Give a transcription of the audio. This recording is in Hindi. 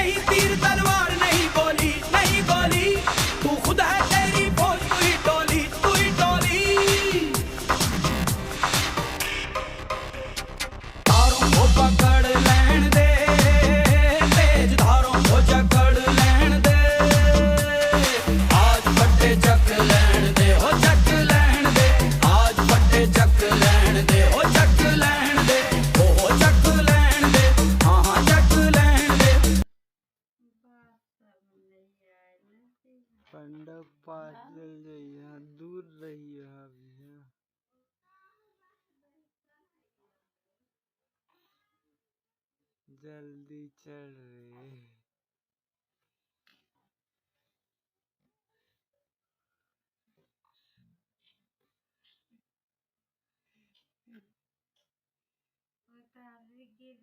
नहीं तीर तलवार नहीं गोली नहीं गोली, तू खुद है तेरी फौज, तू ही टोली तू ही टोली। धारों को पकड़ लैन दे, तेज धारों को जकड़ लैन दे, आज फटे चक लैन दे हो चक लैन दे, आज फटे चक लैन दे हो चक लैन दे, हो चक लैन दे, हाँ हाँ चक लैन दे। पंडा पागल जइया दूर रहिया भैया, जल्दी चढ़ रे। गिर